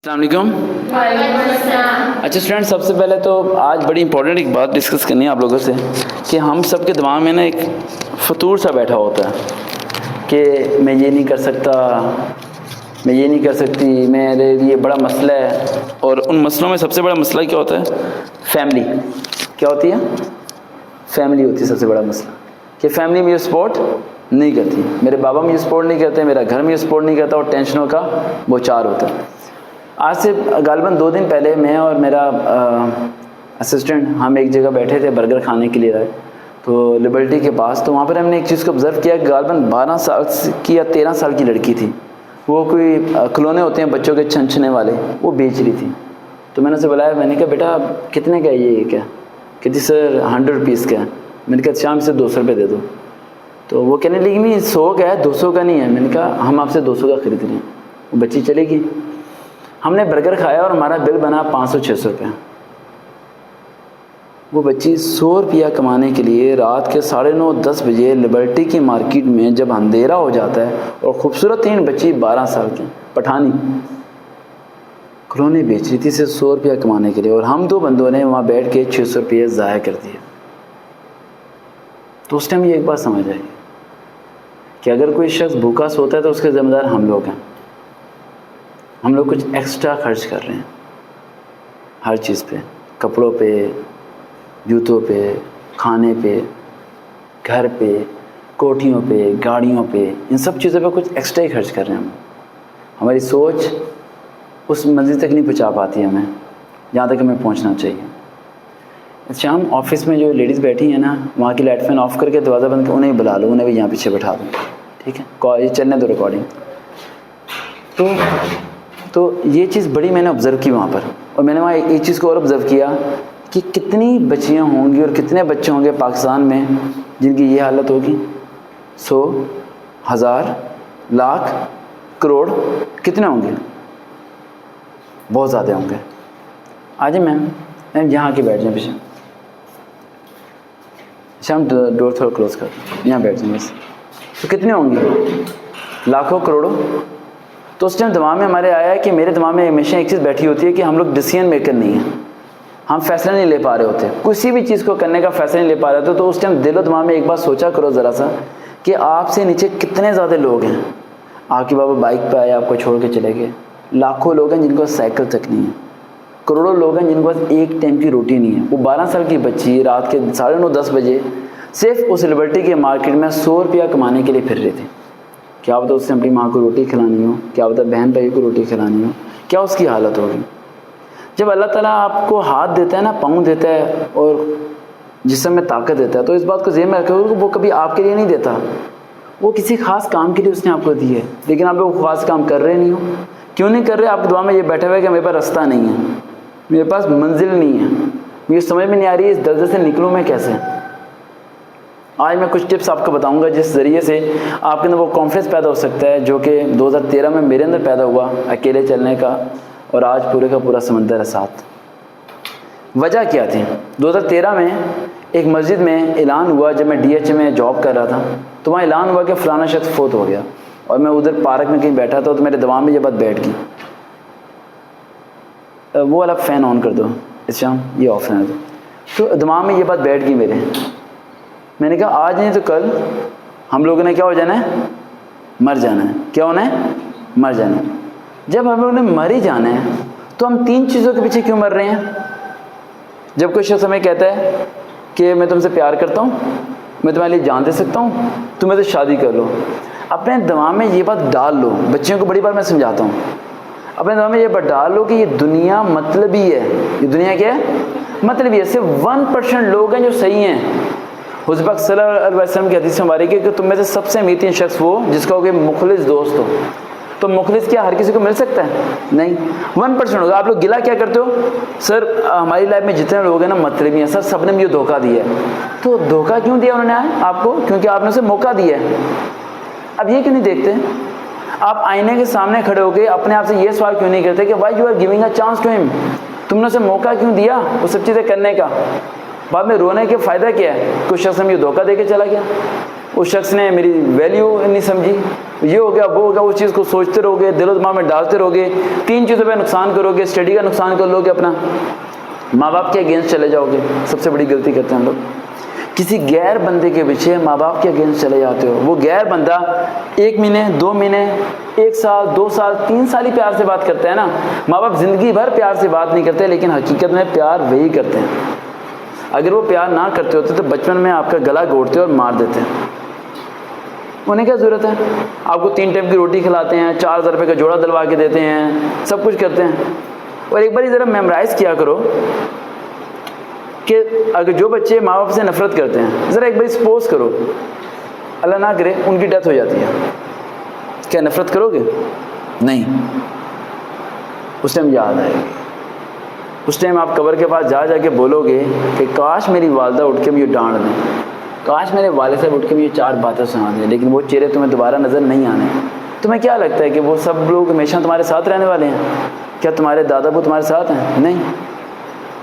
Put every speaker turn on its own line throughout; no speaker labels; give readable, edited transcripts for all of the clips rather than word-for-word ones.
अस्सलाम वालेकुम। अच्छा स्टूडेंट, सबसे पहले तो आज बड़ी इंपॉर्टेंट एक बात डिस्कस करनी है आप लोगों से कि हम सब के दिमाग में ना एक फतूर सा बैठा होता है कि मैं ये नहीं कर सकता, मैं ये नहीं कर सकती, मेरे लिए बड़ा मसला है। और उन मसलों में सबसे बड़ा मसला क्या होता है? फैमिली। क्या होती है? फैमिली होती है सबसे बड़ा मसला कि फैमिली मुझे सपोर्ट नहीं करती, मेरे बाबा मुझे सपोर्ट नहीं करते, मेरा घर मुझे सपोर्ट नहीं करता और टेंशनों का बौछार होता है। आज से गालिबन 2 दिन पहले मैं और मेरा असिस्टेंट हम एक जगह बैठे थे, बर्गर खाने के लिए आए तो लिबर्टी के पास। तो वहाँ पर हमने एक चीज़ को ऑब्ज़र्व किया कि गालिबन 12 साल की या 13 साल की लड़की थी, वो कोई खिलौने होते हैं बच्चों के छनछने वाले, वो बेच रही थी। तो मैंने उसे बुलाया, मैंने कहा बेटा कितने का है ये? क्या कहती सर 100 रुपीज़ का है। मैंने कहा शाम से 200 रुपये दे दो। तो वो कहने लगी नहीं 100 का है, 200 का नहीं है। मैंने कहा हम आपसे 200 का खरीद रहे हैं। वो बच्ची चलेगी। हमने बर्गर खाया और हमारा बिल बना 500-600 रुपये। वो बच्ची 100 रुपया कमाने के लिए रात के 9:30-10 बजे लिबर्टी की मार्केट में जब अंधेरा हो जाता है और खूबसूरत तीन बच्ची 12 साल की पठानी खिलौने बेच रही थी सिर्फ 100 रुपया कमाने के लिए, और हम 2 बंदों ने वहाँ बैठ के 600 रुपये ज़ाया कर दिए। तो उस टाइम ये एक बात समझ आई कि अगर कोई शख्स भूखा सोता है तो उसके ज़िम्मेदार हम लोग हैं। हम लोग कुछ एक्स्ट्रा खर्च कर रहे हैं हर चीज़ पे, कपड़ों पे, जूतों पे, खाने पे, घर पे, कोठियों पे, गाड़ियों पे, इन सब चीज़ों पे कुछ एक्स्ट्रा ही खर्च कर रहे हैं हम। हमारी सोच उस मंजिल तक नहीं पहुंचा पाती है हमें जहाँ तक हमें पहुंचना चाहिए। शाम ऑफिस में जो लेडीज़ बैठी हैं ना, वहाँ की लाइट फैन ऑफ करके दरवाज़ा बंद कर उन्हें बुला लो, उन्हें भी यहाँ पीछे बैठा दो, ठीक है? ये चलने दो रिकॉर्डिंग। तो ये चीज़ बड़ी मैंने ऑब्ज़र्व की वहाँ पर। और मैंने वहाँ एक चीज़ को और ऑब्ज़र्व किया कि कितनी बच्चियाँ होंगी और कितने बच्चे होंगे पाकिस्तान में जिनकी ये हालत होगी। 100, 1000, लाख, करोड़, कितने होंगे? बहुत ज़्यादा होंगे। आज मैम यहाँ के बैठ जाएँ पीछे, शाम डोर थोड़ा क्लोज कर, यहाँ बैठ जाएँ बस। तो कितने होंगे? लाखों, करोड़ों। तो उस टाइम दिमाग में हमारे आया कि मेरे दिमाग में हमेशा एक चीज़ बैठी होती है कि हम लोग डिसीजन मेकर नहीं हैं, हम फैसला नहीं ले पा रहे होते, किसी भी चीज़ को करने का फैसला नहीं ले पा रहे होते। तो उस टाइम दिलो दिमाग में एक बात सोचा करो ज़रा सा कि आपसे नीचे कितने ज़्यादा लोग हैं। आपके बाबा बाइक पे आए, आपको छोड़ के चले गए। लाखों लोग हैं जिनको साइकिल तक नहीं है। करोड़ों लोग हैं जिनको पास एक टाइम की रोटी नहीं है। वो 12 साल की बच्ची रात के 9:30-10 बजे सिर्फ उस लिबर्टी के मार्केट में 100 रुपया कमाने के लिए फिर रही थी। क्या पता उससे अपनी माँ को रोटी खिलानी हो, क्या पता बहन भाई को रोटी खिलानी हो, क्या उसकी हालत होगी। जब अल्लाह ताला आपको हाथ देता है ना, पाँव देता है और जिस्म में ताकत देता है, तो इस बात को ज़हन में रखो वो कभी आपके लिए नहीं देता, वो किसी ख़ास काम के लिए उसने आपको दी है। लेकिन आप लोग ख़ास काम कर रहे नहीं हो। क्यों नहीं कर रहे? आपके दुआ में ये बैठे हुए कि मेरे पास रास्ता नहीं है, मेरे पास मंजिल नहीं है, मुझे समझ में नहीं आ रही है इस दर्द से निकलूँ मैं कैसे। आज मैं कुछ टिप्स आपको बताऊंगा जिस ज़रिए से आपके अंदर वो कॉन्फिडेंस पैदा हो सकता है जो कि 2013 में मेरे अंदर पैदा हुआ, अकेले चलने का, और आज पूरे का पूरा समंदर है साथ। वजह क्या थी? 2013 में एक मस्जिद में ऐलान हुआ, जब मैं DH में जॉब कर रहा था तो वहाँ ऐलान हुआ कि फ़लाना शख्स फोत हो गया, और मैं उधर पार्क में कहीं बैठा था तो मेरे दिमाग में ये बात बैठ गई। वो वाला फ़ैन ऑन कर दो, इस शाम ये ऑफ रहने दो। तो दिमाग में ये बात बैठ गई मेरे। मैंने कहा आज नहीं तो कल हम लोगों ने क्या हो जाना है? मर जाना है। क्या होना है? मर जाना है। जब हम लोगों ने मर ही जाना है तो हम 3 चीज़ों के पीछे क्यों मर रहे हैं? जब कोई शख्स हमें कहता है कि मैं तुमसे प्यार करता हूँ, मैं तुम्हारे लिए जान दे सकता हूँ, तुम मेरे से शादी कर लो, अपने दिमाग में ये बात डाल लो। बच्चियों को बड़ी बार मैं समझाता हूँ, अपने दिमाग में ये बात डाल लो कि ये दुनिया मतलबी है। ये दुनिया क्या है? मतलबी है। सिर्फ 1% लोग हैं जो सही हैं। हुज़ूर पाक सल्लल्लाहु अलैहि वसल्लम की हदीस हमारी कि तुम में से सबसे अमीर 3 शख्स वो जिसका कोई मुखलिस दोस्त हो। तो मुखलिस क्या हर किसी को मिल सकता है? नहीं, 1% होगा। आप लोग गिला क्या करते हो? सर हमारी लाइफ में जितने लोग हैं ना मतलबी हैं, सर सबने मुझे धोखा दिया है। तो धोखा क्यों दिया उन्होंने आपको? क्योंकि आपने उसे मौका दिया है। अब ये क्यों नहीं देखते? आप आईने के सामने खड़े होकर अपने आप से ये सवाल क्यों नहीं करते कि why you are giving a chance to him? तुमने उसे मौका क्यों दिया वो सब चीज़ें करने का? बाद में रोने के फ़ायदा क्या है? कुछ शख्स में ये धोखा दे के चला गया। उस शख्स ने मेरी वैल्यू नहीं समझी, ये हो गया वो हो गया, उस चीज़ को सोचते रहोगे, दिलो दिमाग में डालते रहोगे, 3 चीज़ों पे नुकसान करोगे, स्टडी का नुकसान कर लोगे, अपना माँ बाप के अगेंस्ट चले जाओगे। सबसे बड़ी गलती करते हैं हम लोग, किसी गैर बंदे के पीछे माँ बाप के अगेंस्ट चले जाते हो। वो गैर बंदा 1 महीने 2 महीने 1 साल 2 साल 3 साल ही प्यार से बात करते हैं ना। माँ बाप जिंदगी भर प्यार से बात नहीं करते, लेकिन हकीकत में प्यार वही करते हैं। अगर वो प्यार ना करते होते तो बचपन में आपका गला घोटते और मार देते हैं। उन्हें क्या ज़रूरत है? आपको 3 टाइम की रोटी खिलाते हैं, 4000 रुपये का जोड़ा दिलवा के देते हैं, सब कुछ करते हैं। और एक बार ज़रा मेमोराइज़ किया करो कि अगर जो बच्चे माँ बाप से नफरत करते हैं, ज़रा एक बार सपोज करो अल्लाह ना करे उनकी डेथ हो जाती है, क्या नफरत करोगे? नहीं। उस टाइम याद आएगी, उस टाइम आप कब्र के पास जा जाके बोलोगे कि काश मेरी वालदा उठ के मुझे डांट दें, काश मेरे वाले साहब उठ के मुझे 4 बातें सुना दें, लेकिन वो चेहरे तुम्हें दोबारा नज़र नहीं आने। तुम्हें क्या लगता है कि वो सब लोग हमेशा तुम्हारे साथ रहने वाले हैं? क्या तुम्हारे दादा वो तुम्हारे साथ हैं? नहीं।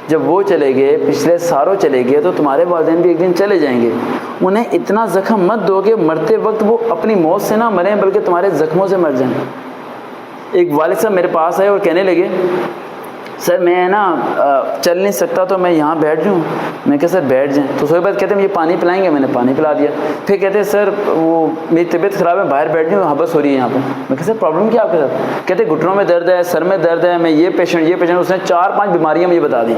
जब वो चले गए, पिछले सालों चले गए, तो तुम्हारे वालिदैन भी एक दिन चले जाएंगे। उन्हें इतना ज़ख्म मत दो कि मरते वक्त वो अपनी मौत से ना मरें, बल्कि तुम्हारे ज़ख्मों से मर जाएं। एक वालिद साहब मेरे पास आए और कहने लगे, सर मैं ना चल नहीं सकता तो मैं यहाँ बैठ जाऊँ। मैं कहा सर बैठ जाएँ। तो सोए बाद कहते हैं मुझे पानी पिलाएंगे? मैंने पानी पिला दिया। फिर कहते हैं सर वो मेरी तबीयत ख़राब है, बाहर बैठ जाऊँ, हबस हो रही है यहाँ पर। मैं कहा सर प्रॉब्लम क्या आपके साथ? कहते घुटनों में दर्द है, सर में दर्द है, मैं ये पेशेंट। उसने 4-5 बीमारियाँ मुझे बता दी।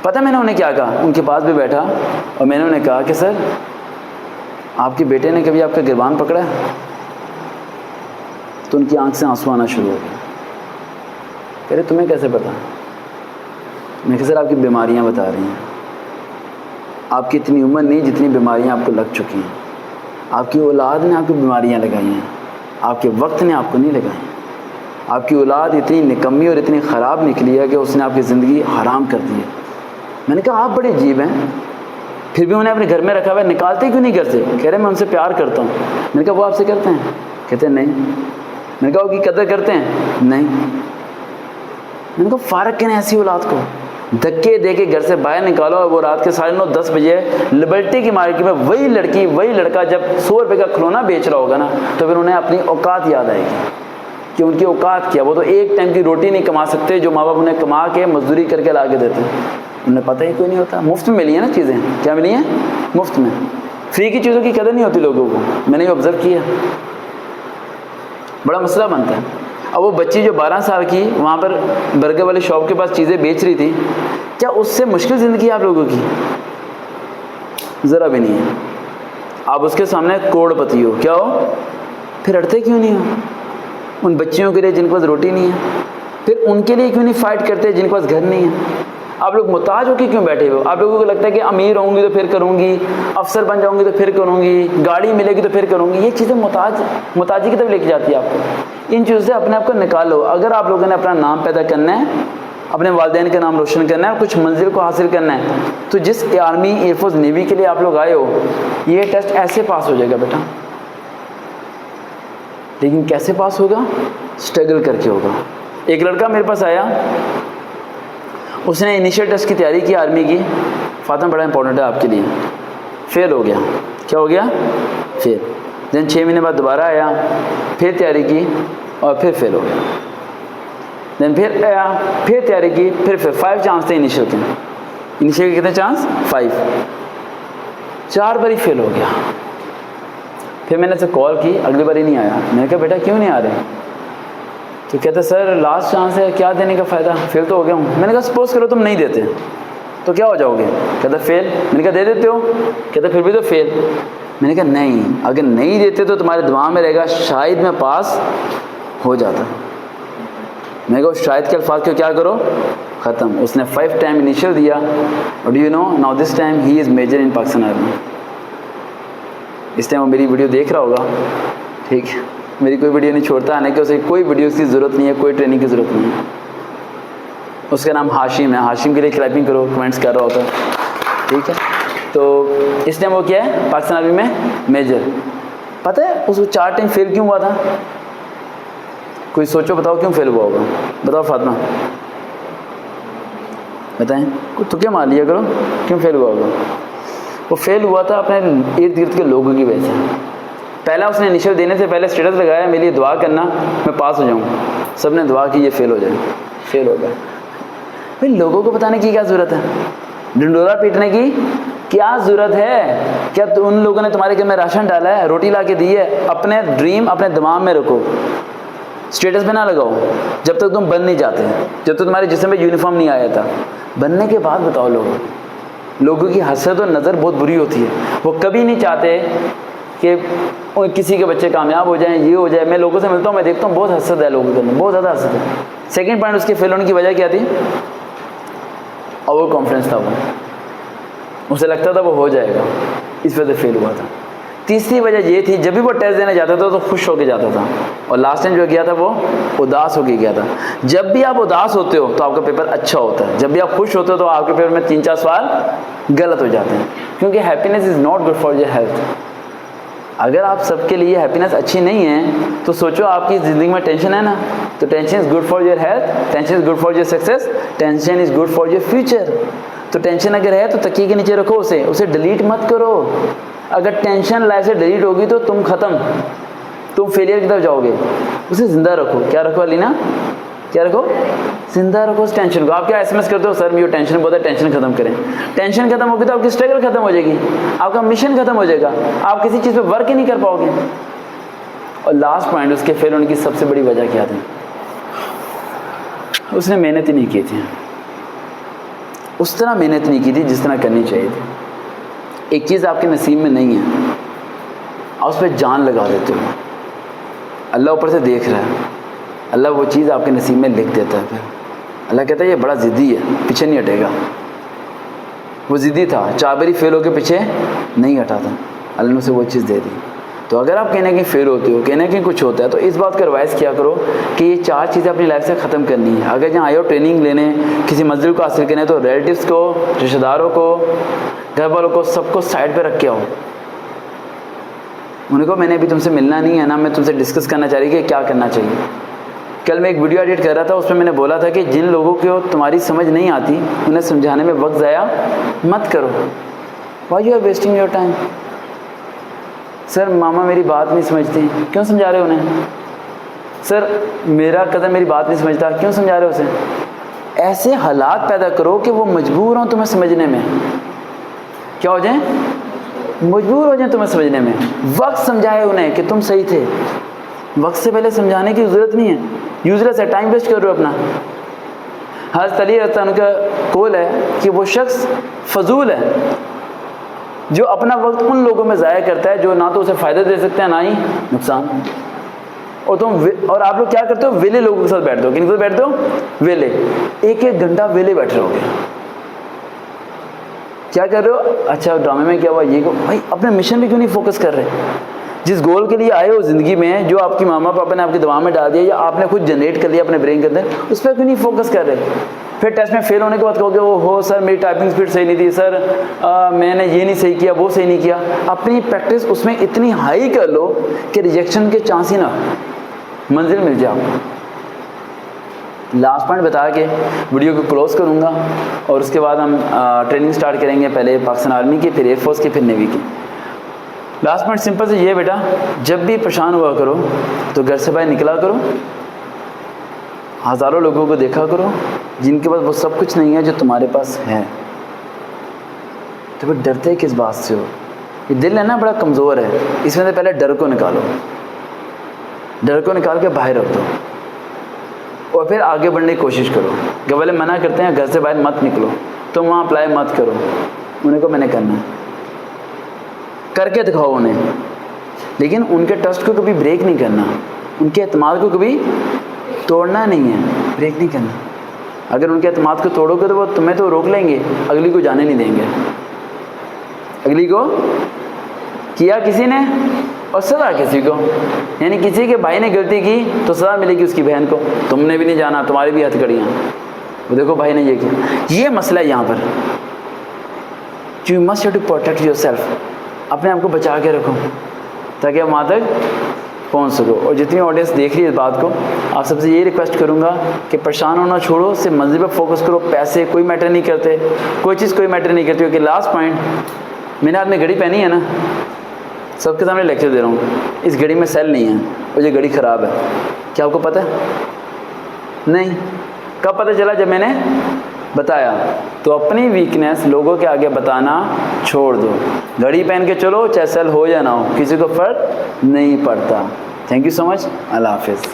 पता मैंने उन्हें क्या कहा? उनके पास भी बैठा और मैंने उन्हें कहा कि सर आपके बेटे ने कभी आपका गिरबान पकड़ा है? तो उनकी आँख से आंसू आना शुरू हो गए। कह रहे तुम्हें कैसे पता? मैं कहा सर आपकी बीमारियां बता रही हैं, आपकी इतनी उम्र नहीं जितनी बीमारियां आपको लग चुकी हैं। आपकी औलाद ने आपको बीमारियां लगाई हैं, आपके वक्त ने आपको नहीं लगाई। आपकी औलाद इतनी निकम्मी और इतनी ख़राब निकली है कि उसने आपकी ज़िंदगी हराम कर दी है। मैंने कहा आप बड़े अजीब हैं, फिर भी उन्हें अपने घर में रखा हुआ है, निकालते क्यों नहीं घर से? कह रहे मैं उनसे प्यार करता हूँ। मैंने कहा वो आपसे करते हैं? कहते नहीं। मैंने कहा उसकी कदर करते हैं? नहीं। मैंने कहा फ़ारक कहने ऐसी औलाद को धक्के दे के घर से बाहर निकालो और वो रात के 9:30-10 बजे लिबर्टी की मार्केट में वही लड़की वही लड़का जब 100 रुपये का खिलौना बेच रहा होगा ना, तो फिर उन्हें अपनी औकात याद आएगी कि उनकी औकात क्या। वो तो एक टाइम की रोटी नहीं कमा सकते जो माँ बाप उन्हें कमा के मजदूरी करके ला के देते हैं। उन्हें पता ही कोई नहीं होता। मुफ्त में मिली है ना चीज़ें। क्या मिली हैं? मुफ्त में। फ्री की चीज़ों की कदर नहीं होती लोगों को। मैंने ये ऑब्ज़र्व किया, बड़ा मसला बनता है। अब वो बच्ची जो 12 साल की वहाँ पर बर्गर वाले शॉप के पास चीज़ें बेच रही थी, क्या उससे मुश्किल ज़िंदगी है आप लोगों की? ज़रा भी नहीं है। आप उसके सामने करोड़पति हो, क्या हो? फिर अड़ते क्यों नहीं हो? उन बच्चियों के लिए जिनके पास रोटी नहीं है, फिर उनके लिए क्यों नहीं फ़ाइट करते जिनके पास घर नहीं है? आप लोग मुताज होकर क्यों बैठे हो? आप लोगों को लगता है कि अमीर होंगी तो फिर करूँगी, अफसर बन जाऊँगी तो फिर करूँगी, गाड़ी मिलेगी तो फिर करूँगी। ये चीज़ें मुताजी की तरफ लेके जाती है आपको। इन चीज़ों से अपने आप को निकालो। अगर आप लोगों ने अपना नाम पैदा करना है, अपने वालिदैन का नाम रोशन करना है, कुछ मंजिल को हासिल करना है, तो जिस आर्मी, एयरफोर्स, नेवी के लिए आप लोग आए हो, ये टेस्ट ऐसे पास हो जाएगा बेटा। लेकिन कैसे पास होगा? स्ट्रगल करके होगा। एक लड़का मेरे पास आया, उसने इनिशियल टेस्ट की तैयारी की आर्मी की। फातिमा बड़ा इंपॉर्टेंट है आपके लिए। फेल हो गया। क्या हो गया? फेल। देन 6 महीने बाद दोबारा आया, फिर तैयारी की और फिर फेल हो गया। देन फिर आया, फिर तैयारी की, फिर 5 चांस थे इनिशियल के। इनिशियल के कितने चांस? 5। 4 बारी फेल हो गया। फिर मैंने उसे कॉल की, अगली बारी नहीं आया। मैंने कहा बेटा क्यों नहीं आ रहे? तो कहता सर लास्ट चांस है, क्या देने का फ़ायदा, फेल तो हो गया हूँ। मैंने कहा सपोज करो तुम नहीं देते तो क्या हो जाओगे? कहता फेल। मैंने कहा दे देते हो? कहता फिर भी तो फेल। मैंने कहा नहीं, अगर नहीं देते तो तुम्हारे दिमाग में रहेगा शायद मैं पास हो जाता। मैंने कहा शायद के अल्फाज को क्या करो? ख़त्म। उसने 5 टाइम इनिशियल दिया और do you know now this time he is major in Pakistan army. इस टाइम वो मेरी वीडियो देख रहा होगा, ठीक है? मेरी कोई वीडियो नहीं छोड़ता, आने के उसे कोई वीडियो की ज़रूरत नहीं है, कोई ट्रेनिंग की ज़रूरत नहीं है। उसका नाम हाशिम है। हाशिम के लिए क्लैपिंग करो, कमेंट्स कर रहा होता है, ठीक है? तो इस टाइम वो क्या है पाकिस्तान आर्मी में? मेजर। पता है उसको 4 टाइम फेल क्यों हुआ था? कोई सोचो, बताओ क्यों फेल हुआ होगा? बताओ फातिमा, बताएं। तो क्या मान लिया करो, क्यों फेल हुआ होगा? वो फेल हुआ था अपने इर्द गिर्द के लोगों की वजह से। पहला उसने इनिशियल देने से पहले स्टेटस लगाया मेरे लिए दुआ करना, मैं पास हो जाऊँ। सब ने दुआ की, ये फेल हो जाए, फेल हो गया। भाई लोगों को बताने की क्या ज़रूरत है, ढिंडोरा पीटने की क्या ज़रूरत है? क्या उन लोगों ने तुम्हारे घर में राशन डाला है, रोटी ला के दी है? अपने ड्रीम अपने दिमाग में रखो, स्टेटस पे ना लगाओ जब तक तुम बन नहीं जाते, जब तक तुम्हारे जिस्म में यूनिफॉर्म नहीं आया था। बनने के बाद बताओ। लोगों की हसरत और नज़र बहुत बुरी होती है। वो कभी नहीं चाहते कि किसी के बच्चे कामयाब हो जाएं, ये हो जाए। मैं लोगों से मिलता हूँ, मैं देखता हूँ बहुत हसरत है लोगों के अंदर, बहुत ज़्यादा हसरत है। सेकेंड पॉइंट उसके फेल होने की वजह क्या थी? ओवर कॉन्फिडेंस था वो, उसे लगता था वो हो जाएगा, इस वजह से फेल हुआ था। तीसरी वजह ये थी, जब भी वो टेस्ट देने जाता था तो खुश होकर जाता था, और लास्ट टाइम जो गया था वो उदास होकर गया था। जब भी आप उदास होते हो तो आपका पेपर अच्छा होता है, जब भी आप खुश होते हो तो आपके पेपर में 3-4 सवाल गलत हो जाते हैं, क्योंकि happiness is not good for your health. अगर आप सबके लिए हैप्पीनेस अच्छी नहीं है तो सोचो आपकी ज़िंदगी में टेंशन है ना, तो tension is good for your health, tension is good for your success, tension is good for your future. तो टेंशन अगर है तो तकिए के नीचे रखो, उसे डिलीट मत करो। अगर टेंशन लाइफ से डिलीट होगी तो तुम ख़त्म, तुम फेलियर की तरफ जाओगे। उसे ज़िंदा रखो। क्या रखो अलीना, क्या रखो? ज़िंदा रखो उस टेंशन को। आप क्या SMS करते हो, सर मेरी टेंशन बहुत है, टेंशन खत्म करें। टेंशन खत्म होगी तो आपकी स्ट्रगल खत्म हो जाएगी, आपका मिशन खत्म हो जाएगा, आप किसी चीज़ पे वर्क ही नहीं कर पाओगे। और लास्ट पॉइंट, उसके फेल होने की सबसे बड़ी वजह क्या थी? उसने मेहनत ही नहीं की थी, उस तरह मेहनत नहीं की थी जिस तरह करनी चाहिए थी। एक चीज़ आपके नसीब में नहीं है, आप उस पर जान लगा देते हो, अल्लाह ऊपर से देख रहा है, अल्लाह वो चीज़ आपके नसीब में लिख देता है। फिर अल्लाह कहता है ये बड़ा ज़िद्दी है, पीछे नहीं हटेगा। वो ज़िद्दी था, 4 बारी फेल होकर पीछे नहीं हटा था, अल्लाह ने उसे वो चीज़ दे दी। तो अगर आप कहने की फेल होते हो, कहने की कुछ होता है, तो इस बात का रिवाइज़ किया करो कि ये 4 चीज़ें अपनी लाइफ से ख़त्म करनी है। अगर जहाँ आए हो ट्रेनिंग लेने, किसी मंजिल को हासिल करने, तो रिलेटिव्स को, रिश्तेदारों को, घर वालों को, सबको साइड पर रख के आओ। उनको मैंने अभी तुमसे मिलना नहीं है ना, मैं तुमसे डिस्कस करना चाह रही कि क्या करना चाहिए। कल मैं एक वीडियो एडिट कर रहा था, उसमें मैंने बोला था कि जिन लोगों को तुम्हारी समझ नहीं आती उन्हें समझाने में वक्त ज़ाया मत करो। Why you are wasting your time? Sir मामा मेरी बात नहीं समझती, क्यों समझा रहे हो उन्हें? सर मेरा कदम मेरी बात नहीं समझता, क्यों समझा रहे हो उसे? ऐसे हालात पैदा करो कि वो मजबूर हों तुम्हें समझने में। क्या हो जाए? मजबूर हो जाए तुम्हें समझने में। वक्त समझाए उन्हें कि तुम सही थे। वक्त से पहले समझाने की ज़रूरत नहीं है, यूजलेस है, टाइम वेस्ट कर रहे हो अपना। हज़रत अली रज़ियल्लाहु अन्हु का कौल है कि वो शख्स फजूल है जो अपना वक्त उन लोगों में ज़ाया करता है जो ना तो उसे फ़ायदा दे सकते हैं ना ही नुकसान। और आप लोग क्या करते हो? वेले लोगों के साथ बैठते हो। किन के साथ बैठते हो? वेले। 1-1 घंटा वेले बैठ रहे होगे। क्या कर रहे हो? अच्छा ड्रामे में क्या हुआ, ये को भाई अपने मिशन पे क्यों नहीं फोकस कर रहे? जिस गोल के लिए आए हो ज़िंदगी में, जो आपकी मामा पापा ने आपके दिमाग में डाल दिया या आपने खुद जनरेट कर लिया अपने ब्रेन के अंदर, उस पर क्यों नहीं फोकस कर रहे? फिर टेस्ट में फेल होने के बाद कहोगे ओ हो सर मेरी टाइपिंग स्पीड सही नहीं थी, सर मैंने ये नहीं सही किया, वो सही नहीं किया। अपनी प्रैक्टिस उसमें इतनी हाई कर लो कि रिजेक्शन के चांस ही ना, मंजिल मिल जाए आपको। लास्ट पॉइंट बता के वीडियो को क्लोज करूँगा और उसके बाद हम ट्रेनिंग स्टार्ट करेंगे, पहले पाकिस्तान आर्मी की, फिर एयरफोर्स की, फिर नेवी की। लास्ट पॉइंट सिंपल से ये बेटा, जब भी परेशान हुआ करो तो घर से बाहर निकला करो, हज़ारों लोगों को देखा करो जिनके पास वो सब कुछ नहीं है जो तुम्हारे पास है। तो फिर डरते किस बात से हो? ये दिल है ना बड़ा कमज़ोर है, इसमें से पहले डर को निकालो, डर को निकाल के बाहर रख दो और फिर आगे बढ़ने की कोशिश करो। घर वाले मना करते हैं घर से बाहर मत निकलो, तुम वहाँ अप्लाई मत करो, उन्हें को मैंने करना है, करके दिखाओ उन्हें। लेकिन उनके ट्रस्ट को कभी ब्रेक नहीं करना, उनके एतमाद को कभी तोड़ना नहीं है, ब्रेक नहीं करना। अगर उनके एतमाद को तोड़ोगे तो वो तुम्हें तो रोक लेंगे, अगली को जाने नहीं देंगे। अगली को किया किसी ने और सज़ा किसी को, यानी किसी के भाई ने गलती की तो सज़ा मिलेगी उसकी बहन को, तुमने भी नहीं जाना, तुम्हारी भी हथकड़ियाँ, वो देखो भाई ने ये किया। ये मसला है यहाँ पर। You must have to protect yourself, अपने आप को बचा के रखो ताकि आप वहाँ तक पहुँच सको। और जितनी ऑडियंस देख रही है इस बात को, आप सबसे ये रिक्वेस्ट करूँगा कि परेशान होना छोड़ो, सिर्फ मंजिल पर फोकस करो। पैसे कोई मैटर नहीं करते, कोई चीज़ कोई मैटर नहीं करती। क्योंकि लास्ट पॉइंट, मैंने हाथ में घड़ी पहनी है ना, सबके सामने लेक्चर दे रहा हूँ, इस घड़ी में सेल नहीं है और ये घड़ी ख़राब है, क्या आपको पता है? नहीं। कब पता चला? जब मैंने बताया। तो अपनी वीकनेस लोगों के आगे बताना छोड़ दो। घड़ी पहन के चलो, चाहे सेल हो या ना हो, किसी को फ़र्क नहीं पड़ता। Thank you so much. अल्लाह हाफिज़।